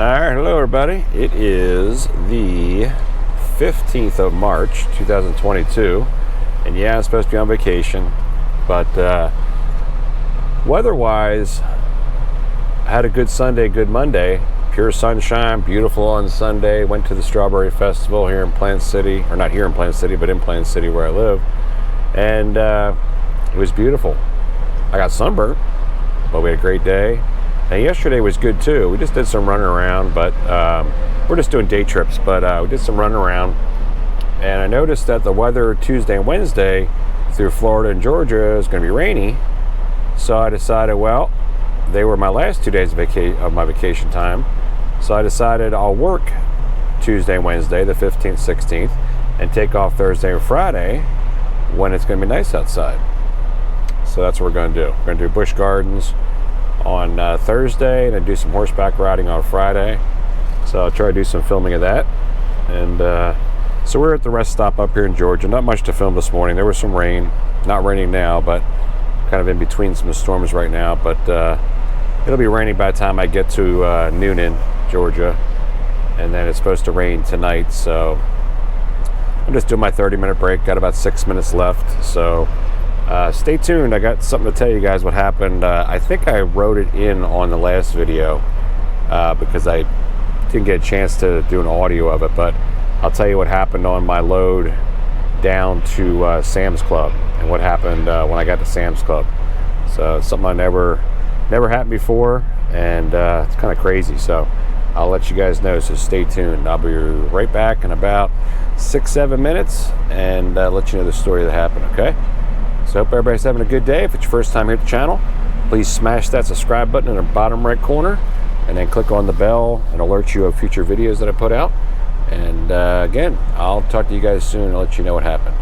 Alright, hello everybody. It is the 15th of March 2022, and yeah, I'm supposed to be on vacation, but weather-wise, I had a good Sunday, good Monday. Pure sunshine, beautiful on Sunday. Went to the Strawberry Festival here in Plant City, or not here in Plant City, but in Plant City where I live, and it was beautiful. I got sunburnt, but we had a great day. And yesterday was good too. We just did some running around, but we're just doing day trips, but we did some running around. And I noticed that the weather Tuesday and Wednesday through Florida and Georgia is going to be rainy. So I decided, well, they were my last 2 days of my vacation time. So I decided I'll work Tuesday and Wednesday, the 15th, 16th, and take off Thursday and Friday when it's going to be nice outside. So that's what we're going to do. We're going to do Busch Gardens on Thursday, and then do some horseback riding on Friday. So I'll try to do some filming of that. And so we're at the rest stop up here in Georgia. Not much to film this morning. There was some rain. Not raining now, but kind of in between some storms right now. But it'll be raining by the time I get to Noonan, Georgia. And then it's supposed to rain tonight. So I'm just doing my 30-minute break. Got about 6 minutes left. So stay tuned. I got something to tell you guys what happened. I think I wrote it in on the last video because I didn't get a chance to do an audio of it, but I'll tell you what happened on my load down to Sam's Club and what happened when I got to Sam's Club. So it's something I never happened before, and it's kind of crazy. So I'll let you guys know, so stay tuned. I'll be right back in about 6-7 minutes and let you know the story that happened, okay? So I hope everybody's having a good day. If it's your first time here at the channel, please smash that subscribe button in the bottom right corner, and then click on the bell and alert you of future videos that I put out. And again, I'll talk to you guys soon and let you know what happened.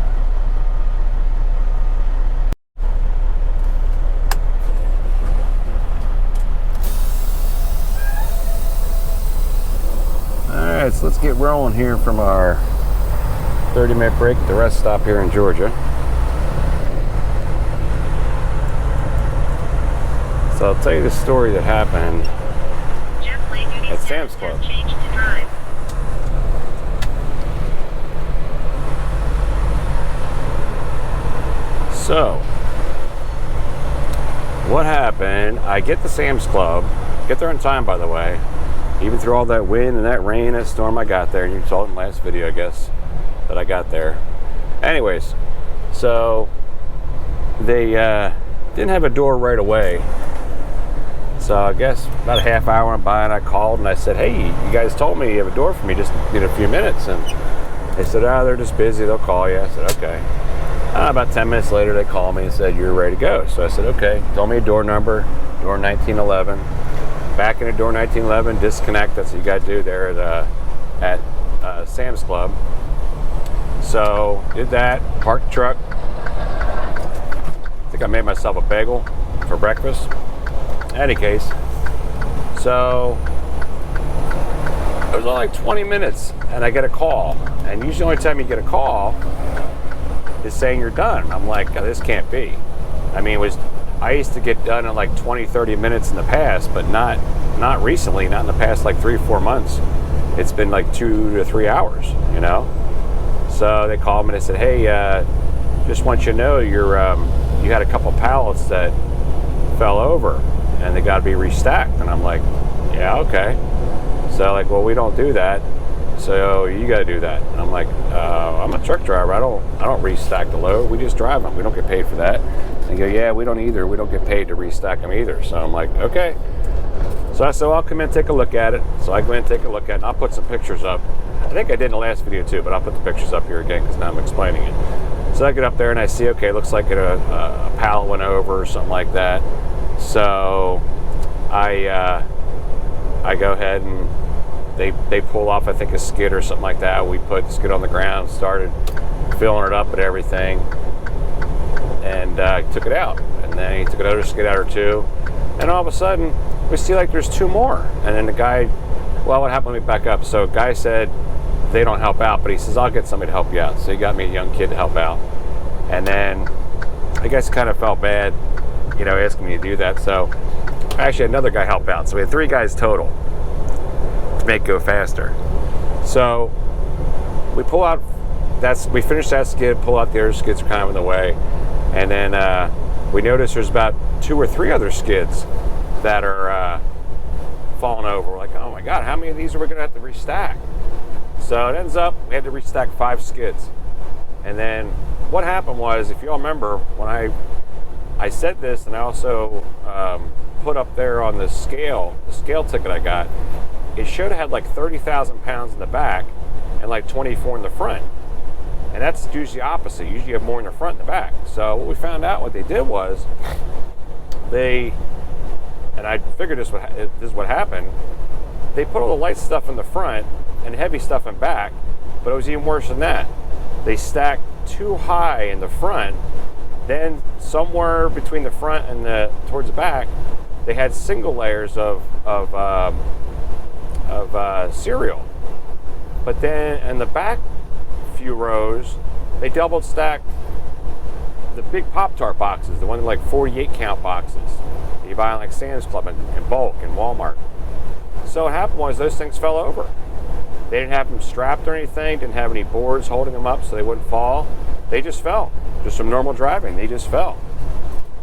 Alright, so let's get rolling here from our 30-minute break at the rest stop here in Georgia. So I'll tell you the story that happened at Sam's Club. So, what happened, I get to Sam's Club, get there on time by the way, even through all that wind and that rain, that storm, I got there, and you saw it in the last video I guess, that I got there. Anyways, so they didn't have a door right away. So I guess about a half hour went by and I called and I said, hey, you guys told me you have a door for me, just need a few minutes. And they said, oh, they're just busy, they'll call you. I said, okay. About 10 minutes later, they called me and said, you're ready to go. So I said, okay. Told me a door number, door 1911. Back into door 1911, disconnect. That's what you got to do there at Sam's Club. So did that, parked the truck. I think I made myself a bagel for breakfast. Any case, so it was only like 20 minutes and I get a call, and usually the only time you get a call is saying you're done. I'm like, oh, this can't be. I mean, I used to get done in like 20-30 minutes in the past, but not recently, not in the past like 3-4 months. It's been like 2 to 3 hours, you know. So they called me and they said, hey, just want you to know you had a couple pallets that fell over and they got to be restacked. And I'm like, yeah, okay. So like, well, we don't do that, so you got to do that. And I'm like, I'm a truck driver. I don't restack the load. We just drive them. We don't get paid for that. And they go, yeah, we don't either. We don't get paid to restack them either. So I'm like, okay. So I said, well, I'll come in and take a look at it. So I go in and take a look at it, and I'll put some pictures up. I think I did in the last video too, but I'll put the pictures up here again because now I'm explaining it. So I get up there and I see, okay, looks like a pallet went over or something like that. So I go ahead and they pull off, I think, a skid or something like that. We put the skid on the ground, started filling it up and everything, and took it out. And then he took another skid out or two, and all of a sudden we see like there's 2 more. And then the guy, well, what happened? Let me back up. So a guy said they don't help out, but he says, I'll get somebody to help you out. So he got me a young kid to help out. And then I guess kind of felt bad, you know, asking me to do that. So actually another guy helped out. So we had 3 guys total. make it go faster. So we pull out, we finish that skid, pull out the other skids are kind of in the way, and then we notice there's about 2 or 3 other skids that are falling over. We're like, oh my God, how many of these are we gonna have to restack? So it ends up, we had to restack 5 skids. And then what happened was, if you all remember, when I said this, and I also put up there on the scale ticket I got, it showed it had like 30,000 pounds in the back and like 24 in the front. And that's usually opposite. Usually you have more in the front and the back. So what we found out, what they did was, and I figured this is what happened, they put all the light stuff in the front and heavy stuff in back, but it was even worse than that. They stacked too high in the front, then somewhere between the front and towards the back, they had single layers of cereal. But then in the back few rows, they double stacked the big Pop-Tart boxes, the one like 48 count boxes that you buy in like Sam's Club in bulk in Walmart. So what happened was those things fell over. They didn't have them strapped or anything, didn't have any boards holding them up so they wouldn't fall. They just fell. Just from normal driving, they just fell.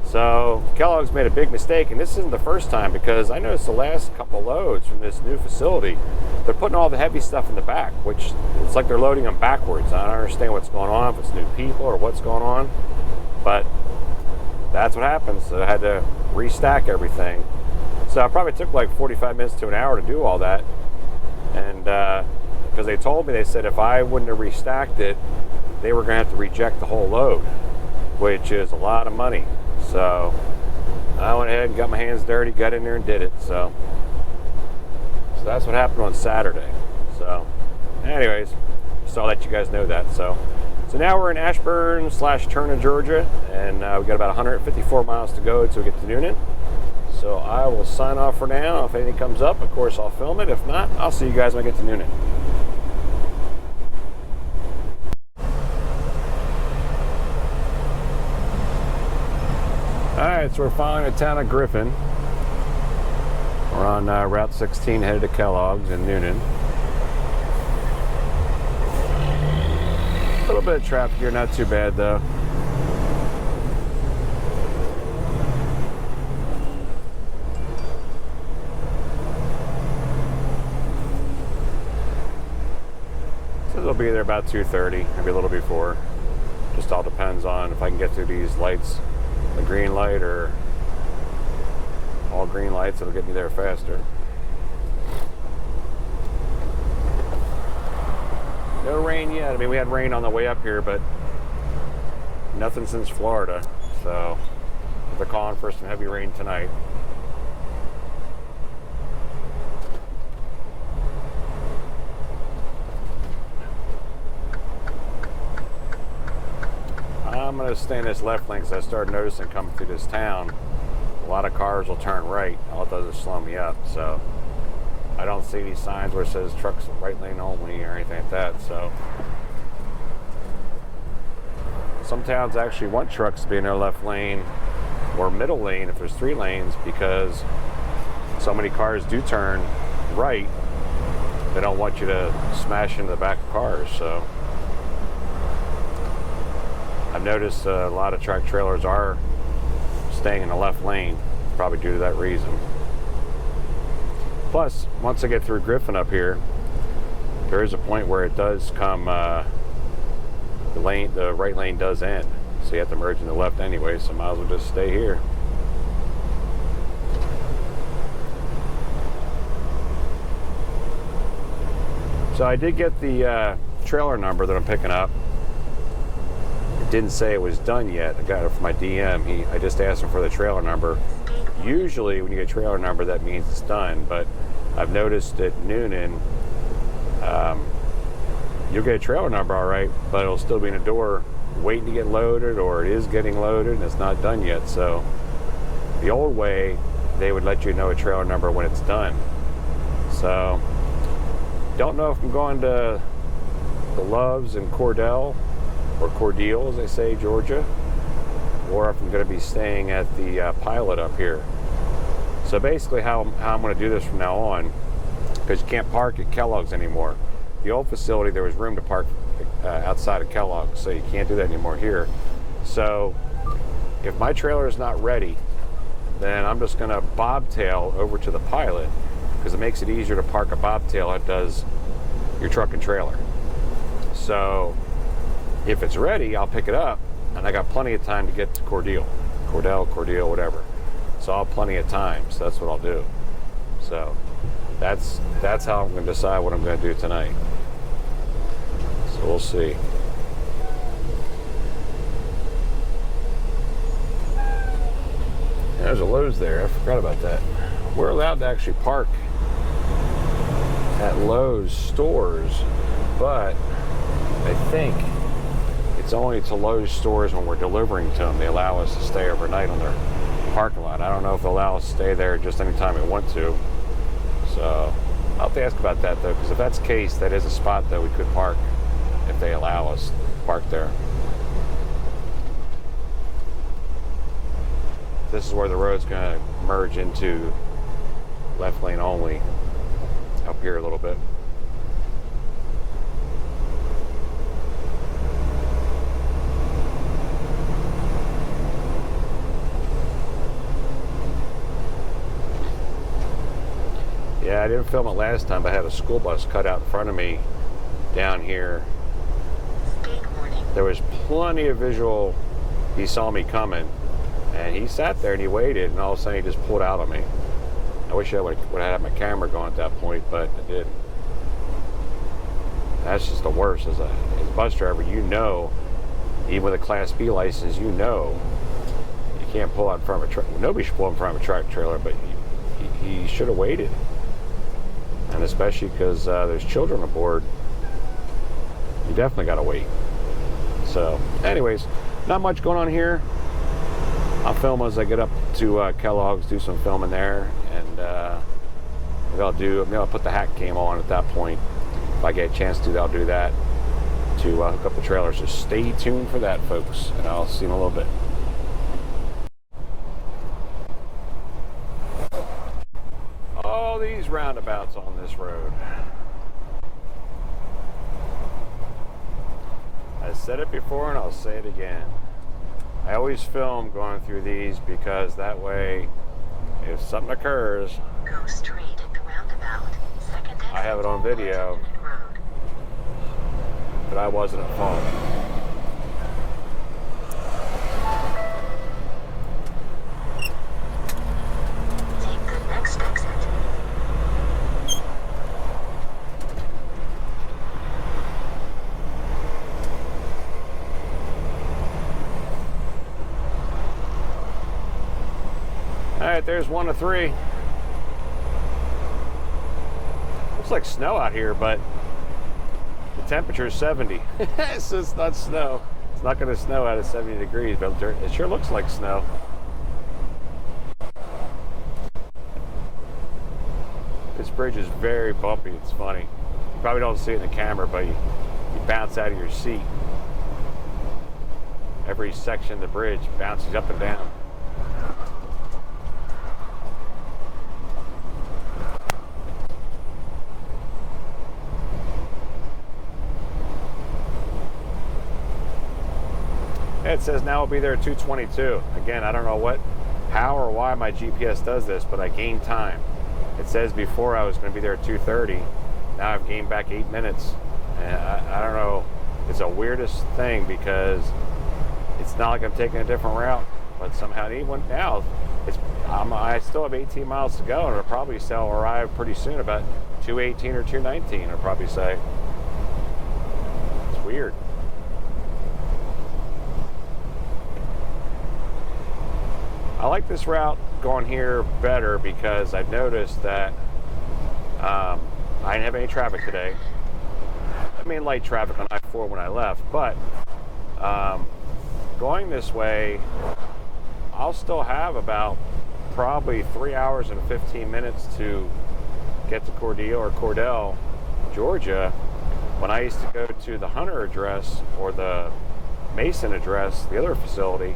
So Kellogg's made a big mistake, and this isn't the first time, because I noticed the last couple loads from this new facility, they're putting all the heavy stuff in the back, which it's like they're loading them backwards. I don't understand what's going on, if it's new people or what's going on, but that's what happens. So I had to restack everything. So it probably took like 45 minutes to an hour to do all that. And because they told me, they said if I wouldn't have restacked it, they were going to have to reject the whole load, which is a lot of money. So I went ahead and got my hands dirty, got in there and did it. So that's what happened on Saturday. So anyways, just I'll let you guys know that. So now we're in Ashburn/Turner, Georgia, and we got about 154 miles to go till we get to Noonan. So I will sign off for now. If anything comes up, of course, I'll film it. If not, I'll see you guys when I get to Noonan. Alright, so we're following the town of Griffin. We're on Route 16 headed to Kellogg's in Noonan. A little bit of traffic here, not too bad though. It'll be there about 2:30, maybe a little before. Just all depends on if I can get through these lights, the green light or all green lights, it'll get me there faster. No rain yet. I mean, we had rain on the way up here, but nothing since Florida. So they're calling for some heavy rain tonight. I'm going to stay in this left lane because I started noticing coming through this town, a lot of cars will turn right. All it does is slow me up. So I don't see any signs where it says trucks right lane only or anything like that. So some towns actually want trucks to be in their left lane or middle lane if there's 3 lanes, because so many cars do turn right. They don't want you to smash into the back of cars. So I've noticed a lot of track trailers are staying in the left lane, probably due to that reason. Plus, once I get through Griffin up here, there is a point where it does come, the right lane does end. So you have to merge in the left anyway, so might as well just stay here. So I did get the trailer number that I'm picking up. Didn't say it was done yet. I got it from my DM. I just asked him for the trailer number. Usually when you get a trailer number, that means it's done, but I've noticed at Noonan, you'll get a trailer number all right, but it'll still be in the door waiting to get loaded, or it is getting loaded and it's not done yet. So the old way, they would let you know a trailer number when it's done. So don't know if I'm going to the Loves in Cordell, or Cordele, as they say, Georgia, or if I'm going to be staying at the Pilot up here. So basically how I'm going to do this from now on because you can't park at Kellogg's anymore. The old facility, there was room to park outside of Kellogg, so you can't do that anymore here. So if my trailer is not ready, then I'm just going to bobtail over to the Pilot, because it makes it easier to park a bobtail than it does your truck and trailer. So if it's ready, I'll pick it up, and I got plenty of time to get to Cordele, whatever. So I'll have plenty of time, so that's what I'll do. So that's how I'm going to decide what I'm going to do tonight. So we'll see. There's a Lowe's there. I forgot about that. We're allowed to actually park at Lowe's stores, but I think it's only to Lowe's stores when we're delivering to them. They allow us to stay overnight on their parking lot. I don't know if they'll allow us to stay there just anytime we want to. So I'll have to ask about that, though, because if that's the case, that is a spot that we could park if they allow us to park there. This is where the road's going to merge into left lane only up here a little bit. Yeah, I didn't film it last time, but I had a school bus cut out in front of me down here. There was plenty of visual. He saw me coming, and he sat there and he waited, and all of a sudden he just pulled out on me. I wish I would have had my camera going at that point, but I didn't. That's just the worst. As a bus driver, you know, even with a Class B license, you know you can't pull out in front of a truck. Nobody should pull in front of a tractor trailer, but he should have waited. And especially because there's children aboard, you definitely got to wait. So, anyways, not much going on here. I'll film as I get up to Kellogg's, do some filming there, and maybe I'll put the hack cam on at that point. If I get a chance to, I'll do that to hook up the trailer. So stay tuned for that, folks, and I'll see you in a little bit. All these roundabouts on this road. I said it before and I'll say it again. I always film going through these because that way, if something occurs, go straight at the roundabout. Second I have it on video that I wasn't at fault. Take the next exit. All right, there's 1 of 3. Looks like snow out here, but the temperature is 70. It's just not snow. It's not going to snow out at 70 degrees, but it sure looks like snow. This bridge is very bumpy. It's funny. You probably don't see it in the camera, but you bounce out of your seat. Every section of the bridge bounces up and down. It says now I'll be there at 2:22. Again, I don't know how or why my GPS does this, but I gained time. It says before I was going to be there at 2:30. Now I've gained back 8 minutes. And I don't know. It's the weirdest thing because it's not like I'm taking a different route, but somehow even now, I still have 18 miles to go, and it'll probably arrive pretty soon, about 2:18 or 2:19. I'll probably say. It's weird. I like this route going here better because I've noticed that I didn't have any traffic today. I mean, light traffic on I-4 when I left, but going this way, I'll still have about probably 3 hours and 15 minutes to get to Cordele, Georgia. When I used to go to the Hunter address or the Mason address, the other facility,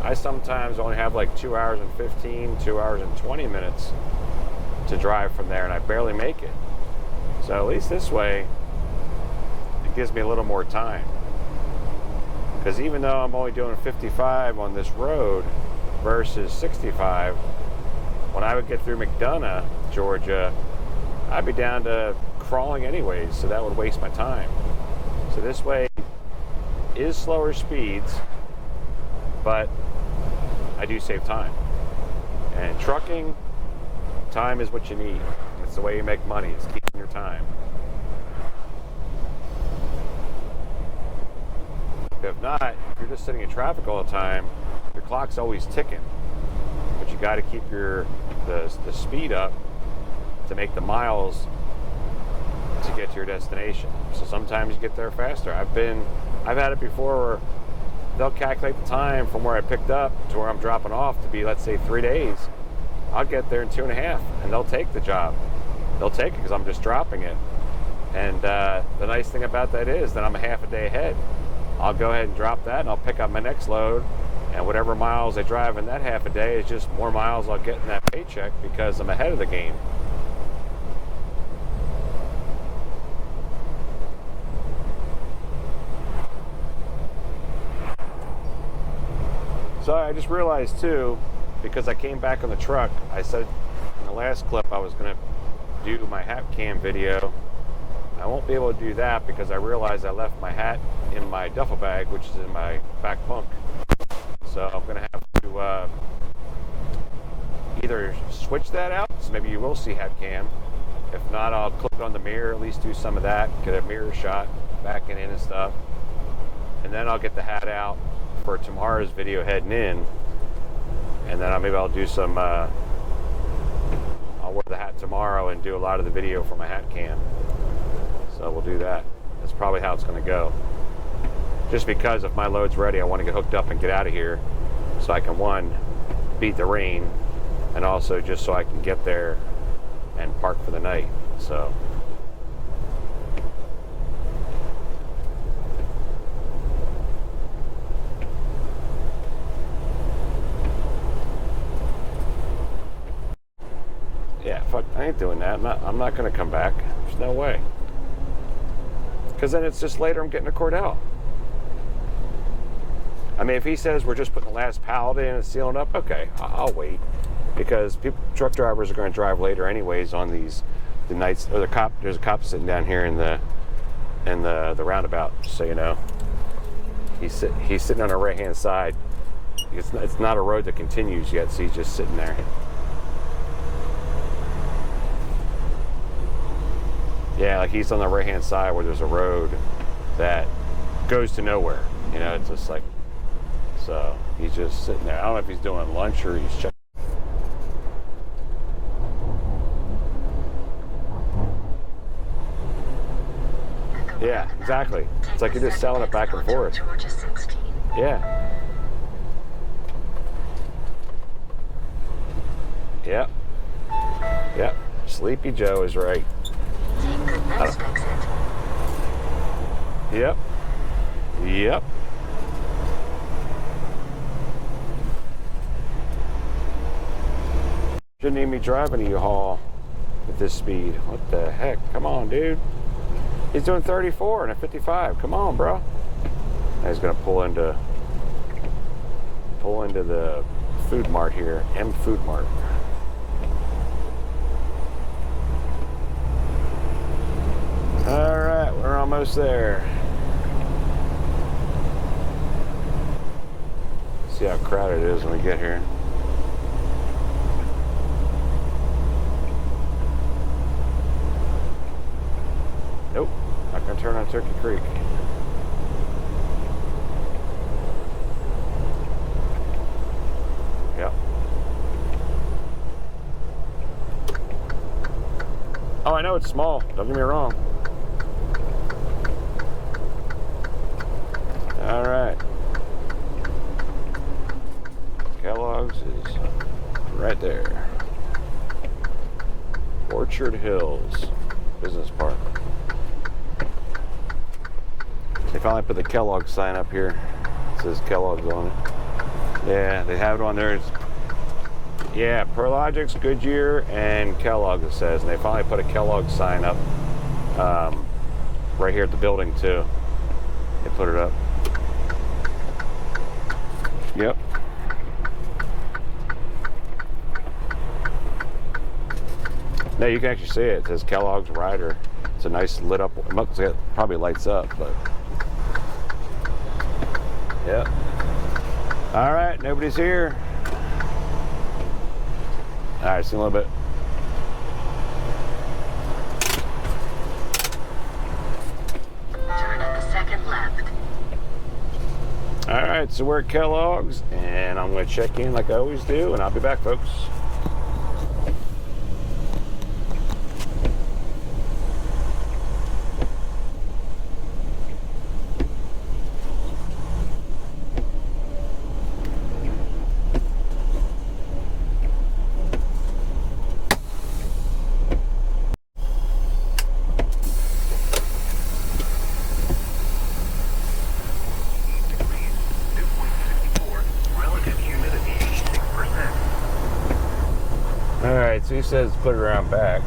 I sometimes only have like 2 hours and 15, 2 hours and 20 minutes to drive from there, and I barely make it. So at least this way, it gives me a little more time. Because even though I'm only doing 55 on this road versus 65, when I would get through McDonough, Georgia, I'd be down to crawling anyways, so that would waste my time. So this way is slower speeds, but I do save time. And trucking, time is what you need. It's the way you make money, it's keeping your time. If not, if you're just sitting in traffic all the time, your clock's always ticking. But you got to keep the speed up to make the miles to get to your destination. So sometimes you get there faster. I've had it before where they'll calculate the time from where I picked up to where I'm dropping off to be, let's say, 3 days. I'll get there in 2.5, and they'll take the job. They'll take it because I'm just dropping it. And the nice thing about that is that I'm a half a day ahead. I'll go ahead and drop that, and I'll pick up my next load, and whatever miles I drive in that half a day is just more miles I'll get in that paycheck because I'm ahead of the game. So I just realized too, because I came back on the truck, I said in the last clip I was going to do my hat cam video. I won't be able to do that because I realized I left my hat in my duffel bag, which is in my back bunk. So I'm going to have to either switch that out, so maybe you will see hat cam. If not, I'll clip it on the mirror, at least do some of that, get a mirror shot, backing in and stuff. And then I'll get the hat out for tomorrow's video heading in. And then maybe I'll do some, I'll wear the hat tomorrow and do a lot of the video for my hat cam. So we'll do that. That's probably how it's going to go. Just because if my load's ready, I want to get hooked up and get out of here so I can, one, beat the rain, and also just so I can get there and park for the night. So yeah, fuck, I ain't doing that. I'm not going to come back. There's no way. Because then it's just later I'm getting to Cordell. I mean, if he says we're just putting the last pallet in and sealing up, okay, I'll wait. Because truck drivers are going to drive later anyways on the nights. Or there's a cop sitting down here in the roundabout, just so you know. He's sitting on the right-hand side. It's not a road that continues yet, so he's just sitting there. Yeah, like he's on the right-hand side where there's a road that goes to nowhere. You know, it's just like, so he's just sitting there. I don't know if he's doing lunch or he's checking. Yeah, exactly. It's like you're just selling it back and forth. Yeah. Yep. Yep. Sleepy Joe is right. Yep. Yep. Shouldn't even be driving a U-Haul at this speed. What the heck? Come on, dude. He's doing 34 and a 55. Come on, bro. Now he's gonna pull into the food mart here. M Food Mart. All right, we're almost there. See how crowded it is when we get here. Nope, not gonna turn on Turkey Creek. Yep. Oh, I know it's small, don't get me wrong. All right. Kellogg's is right there. Orchard Hills Business Park. They finally put the Kellogg sign up here. It says Kellogg's on it. Yeah, they have it on there. It's Yeah, Prologix, Goodyear, and Kellogg, it says. And they finally put a Kellogg sign up right here at the building, too. They put it up. Yep. No, you can actually see it. It says Kellogg's Rider. It's a nice lit up. It probably lights up, but yeah. All right, nobody's here. All right, see you in a little bit. Turn at the second left. All right, so we're at Kellogg's, and I'm going to check in like I always do, and I'll be back, folks. Alright, so he says put it around back,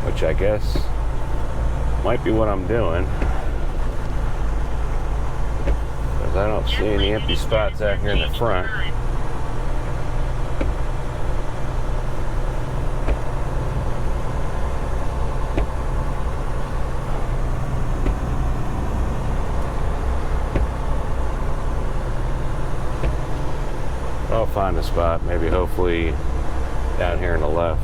which I guess might be what I'm doing, because I don't see any empty spots out here in the front. I'll find a spot, maybe hopefully down here on the left.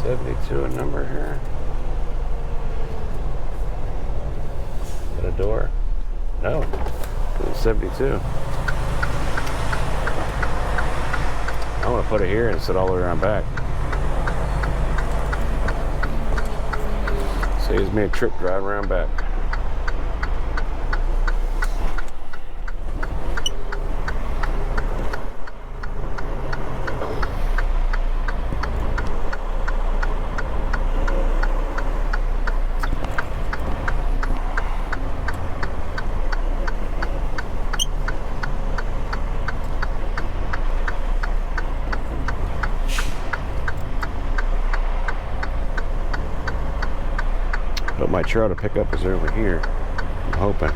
$72 a number here. Is that a door? No. 72. I want to put it here and sit all the way around back. Saves me a trip driving around back. But my trail to pick up is over here, I'm hoping.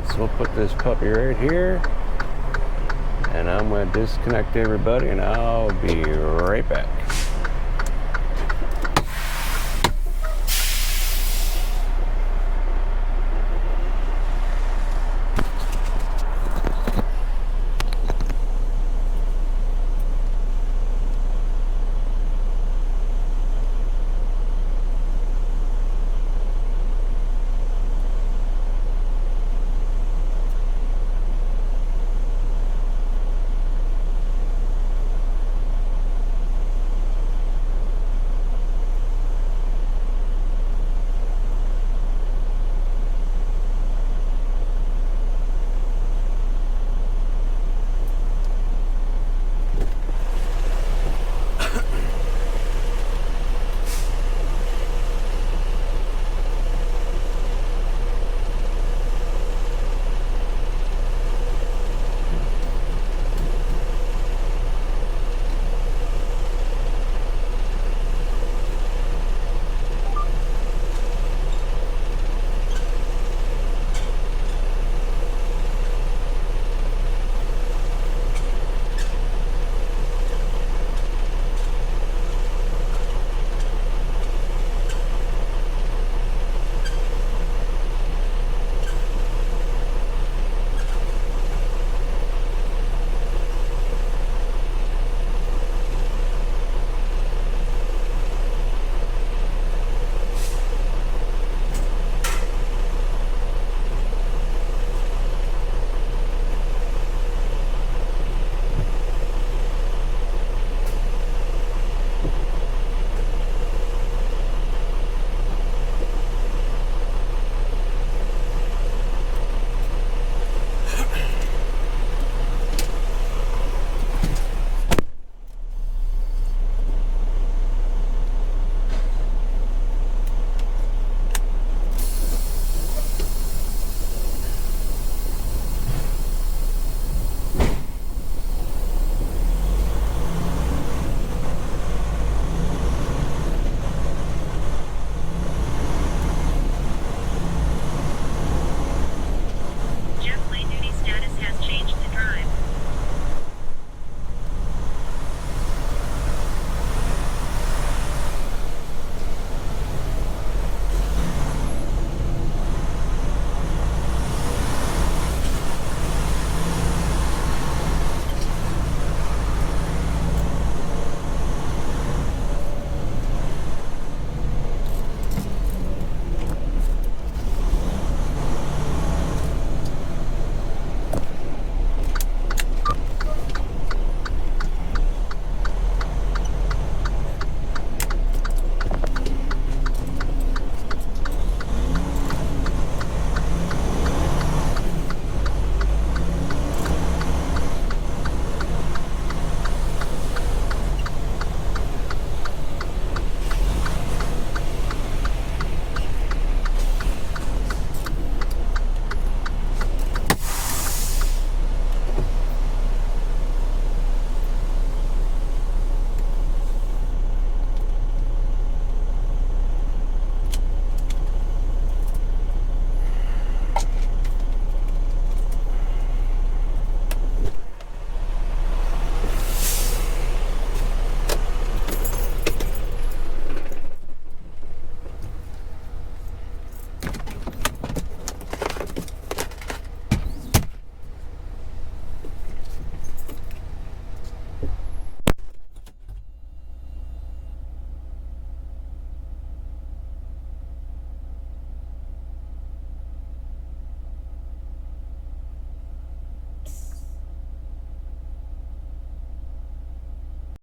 So we'll put this puppy right here, and I'm going to disconnect everybody, and I'll be right back.